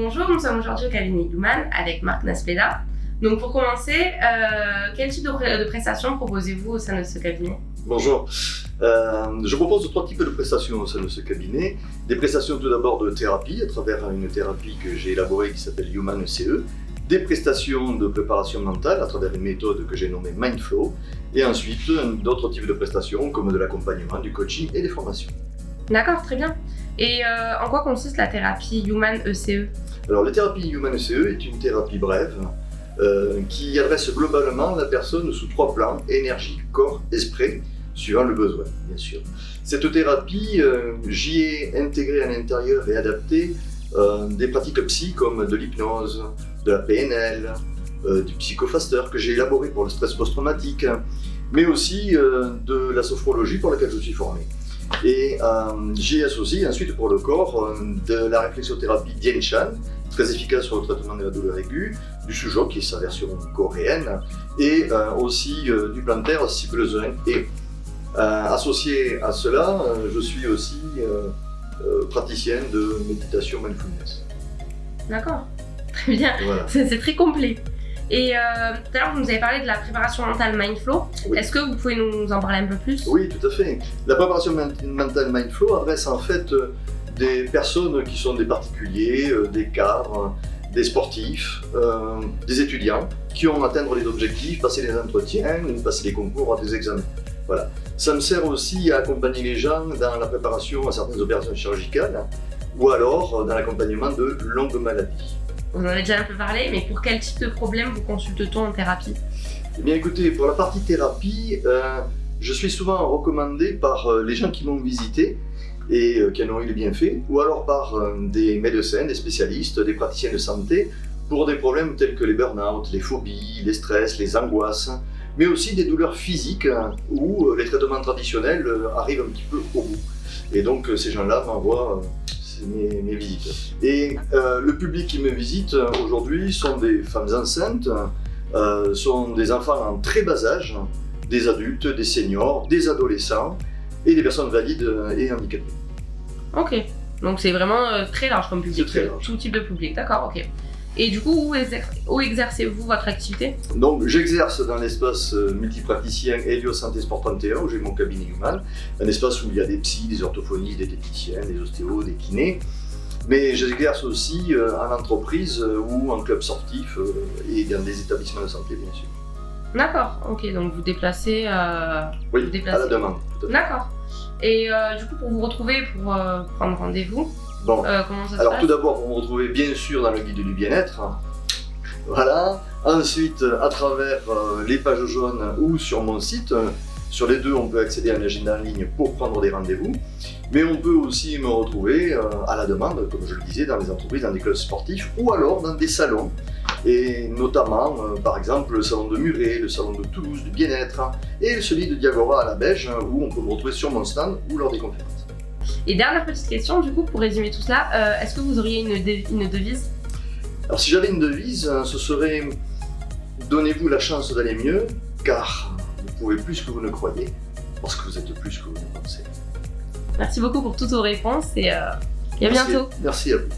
Bonjour, nous sommes aujourd'hui au cabinet Human avec Marc Naspeda. Donc pour commencer, quel type de prestations proposez-vous au sein de ce cabinet? Bonjour, je propose 3 types de prestations au sein de ce cabinet. Des prestations tout d'abord de thérapie, à travers une thérapie que j'ai élaborée qui s'appelle Human CE. Des prestations de préparation mentale à travers une méthode que j'ai nommée Mindflow. Et ensuite d'autres types de prestations comme de l'accompagnement, du coaching et des formations. D'accord, très bien. Et en quoi consiste la thérapie Human ECE? Alors la thérapie Human CE est une thérapie brève qui adresse globalement la personne sous 3 plans: énergie, corps, esprit, suivant le besoin, bien sûr. Cette thérapie, j'y ai intégré à l'intérieur et adapté des pratiques psy comme de l'hypnose, de la PNL, du psychofaster que j'ai élaboré pour le stress post-traumatique, mais aussi de la sophrologie pour laquelle je suis formé. Et j'y associe ensuite pour le corps de la réflexothérapie Dien Shan, très efficace sur le traitement de la douleur aiguë, du Suzhou qui est sa version coréenne, et aussi du plantaire si besoin. Et associé à cela, je suis aussi praticien de méditation mindfulness. D'accord, très bien, Voilà. C'est très complet. Et tout à l'heure, vous nous avez parlé de la préparation mentale Mindflow. Oui. Est-ce que vous pouvez nous en parler un peu plus? Oui, tout à fait. La préparation mentale Mindflow adresse en fait des personnes qui sont des particuliers, des cadres, des sportifs, des étudiants qui ont atteint les objectifs, passé les entretiens, passer les concours, des examens. Voilà. Ça me sert aussi à accompagner les gens dans la préparation à certaines opérations chirurgicales ou alors dans l'accompagnement de longues maladies. Vous en avez déjà un peu parlé, mais pour quel type de problème vous consulte-t-on en thérapie? Eh bien écoutez, pour la partie thérapie, je suis souvent recommandé par les gens qui m'ont visité et qui en ont eu les bienfaits, ou alors par des médecins, des spécialistes, des praticiens de santé, pour des problèmes tels que les burn-out, les phobies, les stress, les angoisses, mais aussi des douleurs physiques où les traitements traditionnels arrivent un petit peu au bout. Et donc ces gens-là m'envoient mes visites. Et le public qui me visite aujourd'hui sont des femmes enceintes, sont des enfants en très bas âge, des adultes, des seniors, des adolescents et des personnes valides et handicapées. Ok, donc c'est vraiment très large comme public, C'est très large. tout type de public, d'accord, ok. Et du coup, où exercez-vous votre activité? Donc j'exerce dans l'espace multipraticien Helio Santé Sport 31 où j'ai mon cabinet Human, un espace où il y a des psys, des orthophonistes, des diététiciens, des ostéos, des kinés. Mais j'exerce aussi en entreprise ou en club sportif et dans des établissements de santé, bien sûr. D'accord, ok, donc vous déplacez... Oui, vous déplacez. à la demande. Tout à fait. D'accord. Et du coup, pour vous retrouver, pour prendre rendez-vous, Bon, comment ça se alors passe? tout d'abord, vous me retrouvez bien sûr dans le guide du bien-être. Voilà. Ensuite, à travers les pages jaunes ou sur mon site. Sur les deux, on peut accéder à un agenda en ligne pour prendre des rendez-vous. Mais on peut aussi me retrouver à la demande, comme je le disais, dans les entreprises, dans des clubs sportifs ou alors dans des salons. Et notamment, par exemple, le salon de Muret, le salon de Toulouse du bien-être et celui de Diagora à la Beige, où on peut me retrouver sur mon stand ou lors des conférences. Et dernière petite question, du coup, pour résumer tout cela, est-ce que vous auriez une devise? Alors si j'avais une devise, ce serait « Donnez-vous la chance d'aller mieux, car vous pouvez plus que vous ne croyez, parce que vous êtes plus que vous ne pensez. » Merci beaucoup pour toutes vos réponses et à Merci. bientôt. Merci à vous.